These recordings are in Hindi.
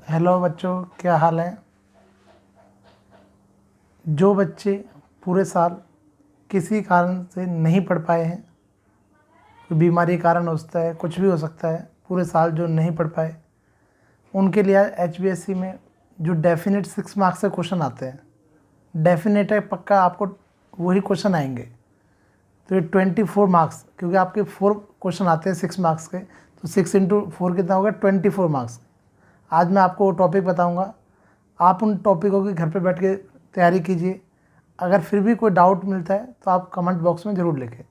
हेलो बच्चों, क्या हाल है। जो बच्चे पूरे साल किसी कारण से नहीं पढ़ पाए हैं, कोई बीमारी के कारण हो सकता है, कुछ भी हो सकता है, पूरे साल जो नहीं पढ़ पाए, उनके लिए HBSC में जो डेफिनेट 6 मार्क्स से क्वेश्चन आते हैं, डेफिनेट है, पक्का आपको वही क्वेश्चन आएंगे। तो ये 24 मार्क्स, क्योंकि आपके 4 क्वेश्चन आते हैं 6 मार्क्स के, तो 6 इंटू 4 कितना होगा, 24 मार्क्स। आज मैं आपको वो टॉपिक बताऊंगा, आप उन टॉपिकों की घर पे बैठ के तैयारी कीजिए। अगर फिर भी कोई डाउट मिलता है तो आप कमेंट बॉक्स में ज़रूर लिखें।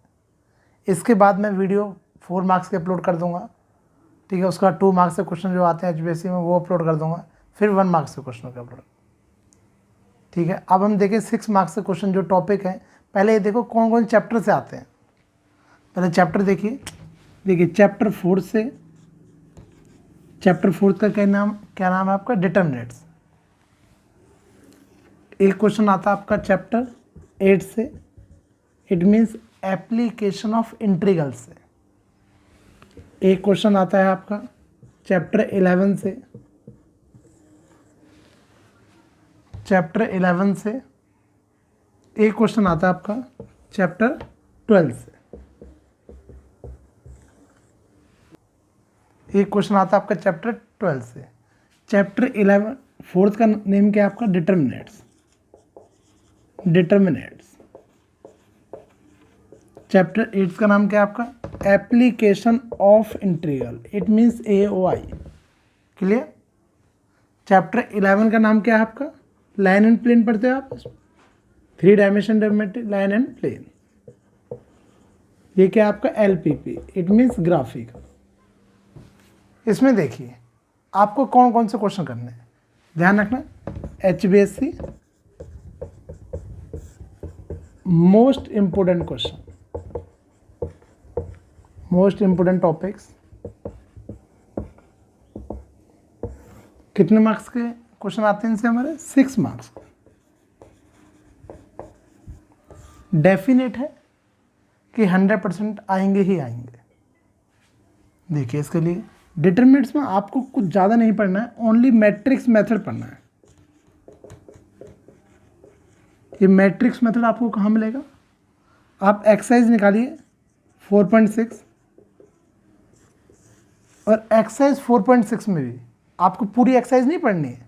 इसके बाद मैं वीडियो 4 मार्क्स के अपलोड कर दूंगा, ठीक है। उसका 2 मार्क्स के क्वेश्चन जो आते हैं HBSC में वो अपलोड कर दूंगा, फिर 1 मार्क्स के क्वेश्चन का अपलोड, ठीक है। अब हम देखें 6 मार्क्स के क्वेश्चन जो टॉपिक हैं। पहले ये देखो कौन कौन चैप्टर से आते हैं। पहले चैप्टर देखिए चैप्टर 4 से, चैप्टर 4 का क्या नाम है आपका, डिटर्मिनेंट्स। एक क्वेश्चन आता है आपका चैप्टर 8 से, it means application of integrals से। एक क्वेश्चन आता है आपका चैप्टर 11 से, चैप्टर 11 से एक क्वेश्चन आता है आपका चैप्टर 12 से, एक क्वेश्चन आता है आपका चैप्टर 12 से। चैप्टर 11 4th का नेम क्या है आपका, डिटर्मिनेंट्स। चैप्टर 8 का नाम क्या है आपका, application of integral, it means AOI। Clear. Chapter 11 का नाम क्या है आपका, लाइन एंड प्लेन पढ़ते हो आप, 3 dimension geometry, line and plane. ये क्या आपका LPP, इट मीन्स ग्राफिक। इसमें देखिए आपको कौन कौन से क्वेश्चन करने हैं, ध्यान रखना। HBSC most important question, most important topics. कितने मार्क्स के क्वेश्चन आते हैं इनसे हमारे, 6 मार्क्स। डेफिनेट है कि 100% आएंगे ही आएंगे। देखिए इसके लिए डिटरमिनेंट्स में आपको कुछ ज़्यादा नहीं पढ़ना है, ओनली मैट्रिक्स मेथड पढ़ना है। ये मैट्रिक्स मेथड आपको कहाँ मिलेगा, आप एक्सरसाइज निकालिए 4.6, और एक्सरसाइज 4.6 में भी आपको पूरी एक्सरसाइज नहीं पढ़नी है।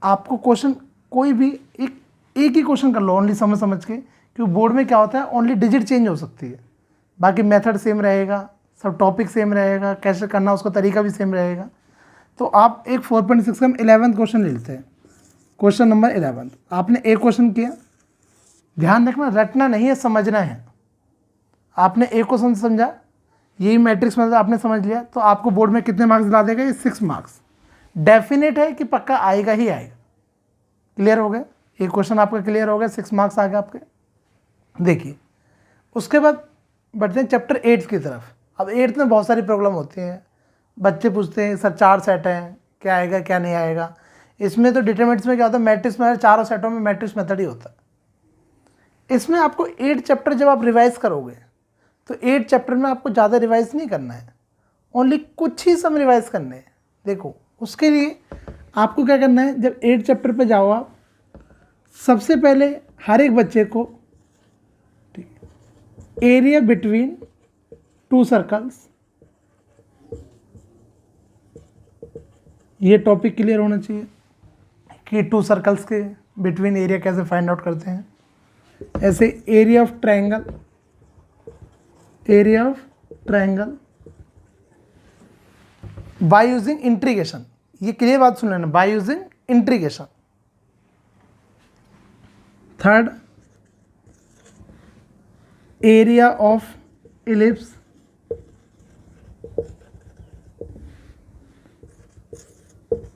आपको क्वेश्चन कोई भी एक ही क्वेश्चन कर लो, ओनली समझ के, क्योंकि बोर्ड में क्या होता है, ओनली डिजिट चेंज हो सकती है, बाकी मेथड सेम रहेगा, सब टॉपिक सेम रहेगा, कैसे करना उसका तरीका भी सेम रहेगा। तो आप एक 4.6 का हम 11th क्वेश्चन ले लेते हैं। क्वेश्चन नंबर 11, आपने एक क्वेश्चन किया, ध्यान रखना, रटना नहीं है, समझना है। आपने एक क्वेश्चन समझा, यही मैट्रिक्स में आपने समझ लिया, तो आपको बोर्ड में कितने मार्क्स दिला देगा, ये 6 मार्क्स। डेफिनेट है कि पक्का आएगा ही आएगा। क्लियर हो गया, एक क्वेश्चन आपका क्लियर हो गया, 6 मार्क्स आ गए आपके। देखिए उसके बाद बढ़ते हैं चैप्टर 8 की तरफ। अब 8th में बहुत सारी प्रॉब्लम होती हैं, बच्चे पूछते हैं सर 4 सेट हैं, क्या आएगा क्या नहीं आएगा। इसमें तो डिटरमिनेंट्स में क्या होता है, मैट्रिक्स में चारों सेटों में मैट्रिक्स मेथड ही होता है। इसमें आपको 8 चैप्टर जब आप रिवाइज करोगे, तो 8 चैप्टर में आपको ज़्यादा रिवाइज नहीं करना है, ओनली कुछ ही सम रिवाइज करने हैं। देखो उसके लिए आपको क्या करना है, जब 8 चैप्टर पे जाओ आप, सबसे पहले हर एक बच्चे को एरिया बिटवीन 2 सर्कल्स, ये टॉपिक क्लियर होना चाहिए कि 2 सर्कल्स के बिटवीन एरिया कैसे फाइंड आउट करते हैं। ऐसे area of triangle, by using integration, ये क्लियर बात सुन लेना, by using integration. Third, area of ellipse,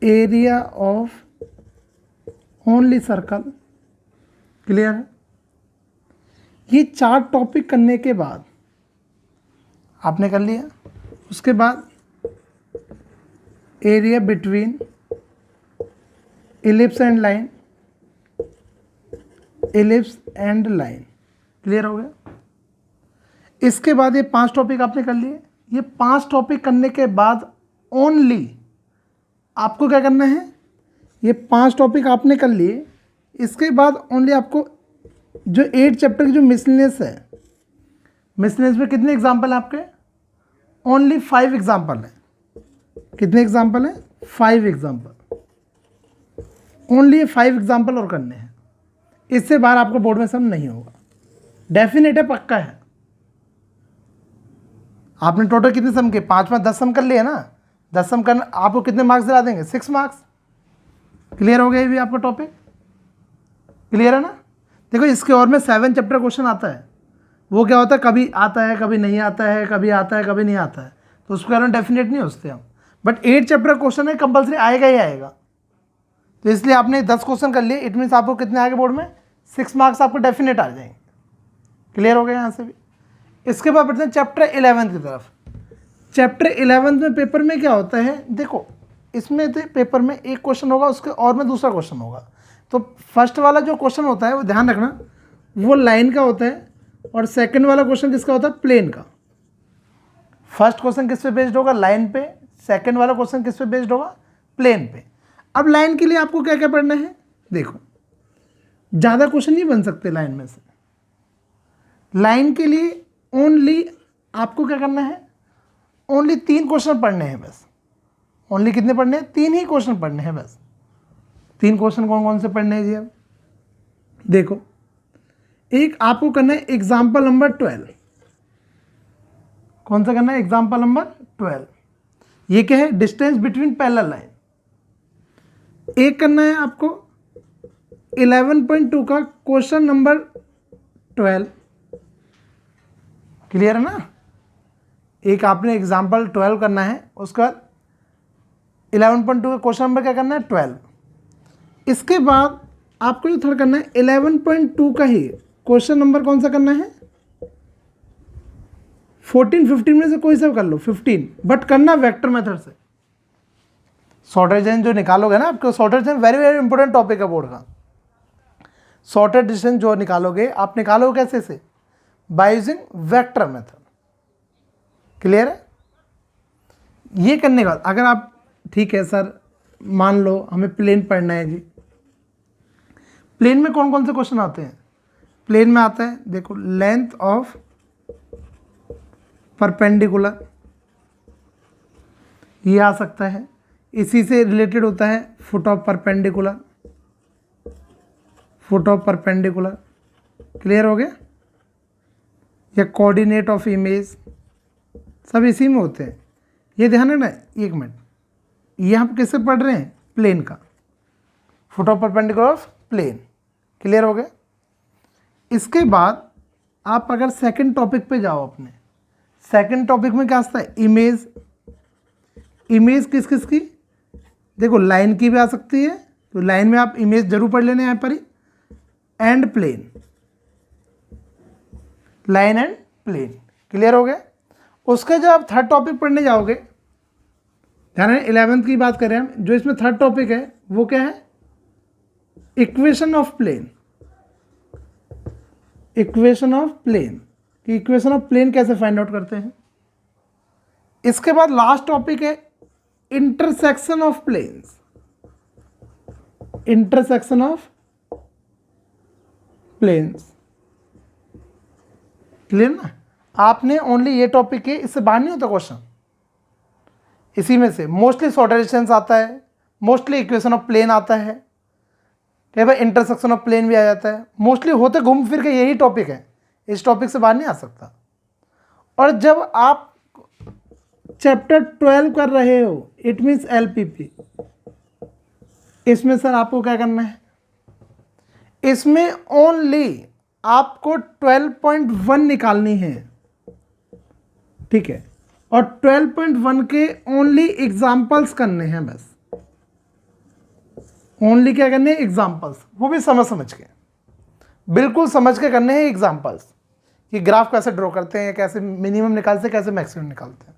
area of only circle. Clear है। ये 4 टॉपिक करने के बाद आपने कर लिया, उसके बाद area between ellipse and line, clear हो गया। इसके बाद ये 5 टॉपिक आपने कर लिए। ये 5 टॉपिक करने के बाद ओनली आपको क्या करना है, ये 5 टॉपिक आपने कर लिए, इसके बाद ओनली आपको जो 8 चैप्टर की जो मिसलेनियस है, मिसलेनियस में कितने एग्जाम्पल आपके, ओनली 5 एग्जाम्पल हैं। कितने एग्जाम्पल हैं, 5 एग्जाम्पल, ओनली 5 एग्जाम्पल और करने हैं। इससे बाहर आपको बोर्ड में सम नहीं होगा, डेफिनेट है, पक्का है। आपने टोटल कितने सम किए, 5 में 10 सम कर लिए ना, 10 सम करना आपको कितने मार्क्स दिला देंगे, 6 मार्क्स। क्लियर हो गया ये भी आपका टॉपिक, क्लियर है ना। देखो इसके और में 7 चैप्टर क्वेश्चन आता है, वो क्या होता है, कभी आता है कभी नहीं आता है, कभी आता है कभी नहीं आता है, तो उसके कारण डेफिनेट नहीं होते हम। बट 8 चैप्टर क्वेश्चन है, कंपलसरी आएगा ही आएगा। तो इसलिए आपने 10 क्वेश्चन कर लिए, इट मीन्स आपको कितने आगे बोर्ड में, 6 मार्क्स आपको डेफिनेट आ जाएंगे। क्लियर हो गया यहाँ से भी। इसके बाद बढ़ते हैं चैप्टर 11 की तरफ। चैप्टर 11 में पेपर में क्या होता है, देखो इसमें तो पेपर में एक क्वेश्चन होगा, उसके और में दूसरा क्वेश्चन होगा। तो फर्स्ट वाला जो क्वेश्चन होता है वो ध्यान रखना, वो लाइन का होता है, और सेकंड वाला क्वेश्चन किसका होता है, प्लेन का। फर्स्ट क्वेश्चन किस पे बेस्ड होगा, लाइन पे। सेकंड वाला क्वेश्चन किस पे बेस्ड होगा, प्लेन पे। अब लाइन के लिए आपको क्या क्या पढ़ना है, देखो ज़्यादा क्वेश्चन नहीं बन सकते लाइन में से। लाइन के लिए ओनली आपको क्या करना है, ओनली 3 क्वेश्चन पढ़ने हैं बस। ओनली कितने पढ़ने हैं, 3 ही क्वेश्चन पढ़ने हैं बस। 3 क्वेश्चन कौन कौन से पढ़ने हैं जी। अब देखो, एक आपको करना है एग्जाम्पल नंबर 12। कौन सा करना है, एग्जाम्पल नंबर 12। ये क्या है, डिस्टेंस बिटवीन पैरेलल लाइन। एक करना है आपको 11.2 का क्वेश्चन नंबर 12। क्लियर है ना। एक आपने एग्जाम्पल 12 करना है, उसके बाद 11.2 का क्वेश्चन नंबर क्या करना है, 12। इसके बाद आपको जो थर्ड करना है 11.2 का ही क्वेश्चन नंबर कौन सा करना है, 14 15 में से कोई सा कर लो, 15, बट करना वेक्टर मेथड से। शॉर्टेज डिस्टेंस जो निकालोगे ना, आपको shortage distance very very important topic है बोर्ड का। शॉर्टेज डिस्टेंस जो निकालोगे, आप निकालोगे कैसे से, by using vector method. Clear है। ये करने के बाद अगर आप, ठीक है सर मान लो हमें प्लेन पढ़ना है जी, प्लेन में कौन कौन से क्वेश्चन आते हैं, प्लेन में आता है देखो लेंथ ऑफ परपेंडिकुलर, ये आ सकता है। इसी से रिलेटेड होता है foot of perpendicular, foot of perpendicular. Clear हो गया। या कोऑर्डिनेट ऑफ इमेज, सब इसी में होते हैं। ये ध्यान रखना, 1 मिनट, ये हम किससे पढ़ रहे हैं, प्लेन का, foot of perpendicular of plane. Clear हो गया। इसके बाद आप अगर सेकंड टॉपिक पे जाओ, अपने सेकंड टॉपिक में क्या आता है, इमेज। इमेज किस किस की, देखो लाइन की भी आ सकती है, तो लाइन में आप इमेज जरूर पढ़ लेना यहाँ पर ही, and plane, line and plane. Clear हो गया। उसके जब आप थर्ड टॉपिक पढ़ने जाओगे, ध्यान है 11th की बात करें हम, जो इसमें थर्ड टॉपिक है वो क्या है, equation of plane. Equation of plane, कि इक्वेशन ऑफ प्लेन कैसे फाइंड आउट करते हैं। इसके बाद लास्ट टॉपिक है intersection of planes. Intersection of planes. Clear ना। आपने ओनली ये टॉपिक है, इससे बाहर नहीं होता क्वेश्चन। इसी में से मोस्टली शॉर्टेज डिस्टेंस आता है, मोस्टली इक्वेशन ऑफ प्लेन आता है, कई बार इंटरसेक्शन ऑफ प्लेन भी आ जाता है। मोस्टली होते घूम फिर के यही टॉपिक है, इस टॉपिक से बाहर नहीं आ सकता। और जब आप चैप्टर 12 कर रहे हो, इट मीन्स LPP, इसमें सर आपको क्या करना है, इसमें ओनली आपको 12.1 निकालनी है, ठीक है, और 12.1 के ओनली एग्जाम्पल्स करने हैं बस। ओनली क्या करने हैं, एग्जाम्पल्स, वो भी समझ समझ के, बिल्कुल समझ के करने हैं एग्जाम्पल्स, कि ग्राफ कैसे ड्रॉ करते हैं, कैसे मिनिमम निकालते हैं, कैसे मैक्सिमम निकालते हैं।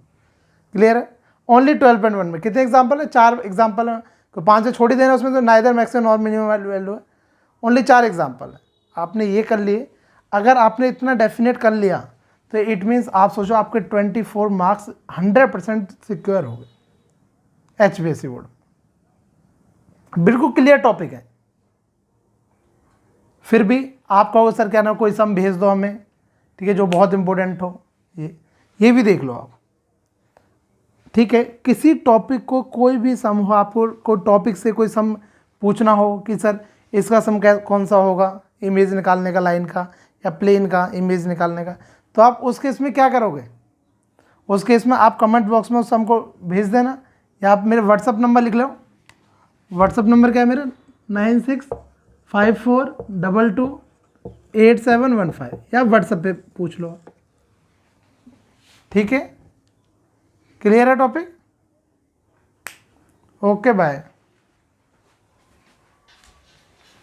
क्लियर है। ओनली 12.1 में कितने एग्जाम्पल है, 4 एग्जाम्पल है, तो 5 से छोड़ ही देना उसमें, तो नाइदर मैक्सिमम और मिनिमम वैल्यू है, ओनली 4 एग्जाम्पल है। आपने ये कर लिए, अगर आपने इतना डेफिनेट कर लिया तो इट मीन्स आप सोचो आपके 24 मार्क्स 100% सिक्योर हो गए HBSC बोर्ड। बिल्कुल क्लियर टॉपिक है। फिर भी आप कहोगे सर क्या ना कोई सम भेज दो हमें, ठीक है, जो बहुत इंपॉर्टेंट हो, ये भी देख लो आप, ठीक है। किसी टॉपिक को कोई भी सम हो, आपको कोई टॉपिक से कोई सम पूछना हो कि सर इसका सम कौन सा होगा, इमेज निकालने का लाइन का या प्लेन का इमेज निकालने का, तो आप उस केस में क्या करोगे, उस केस में आप कमेंट बॉक्स में उस सम को भेज देना, या आप मेरे व्हाट्सअप नंबर लिख लो। व्हाट्सअप नंबर क्या है मेरा, 9654228715, या व्हाट्सएप पे पूछ लो, ठीक है। क्लियर है टॉपिक? Okay bye.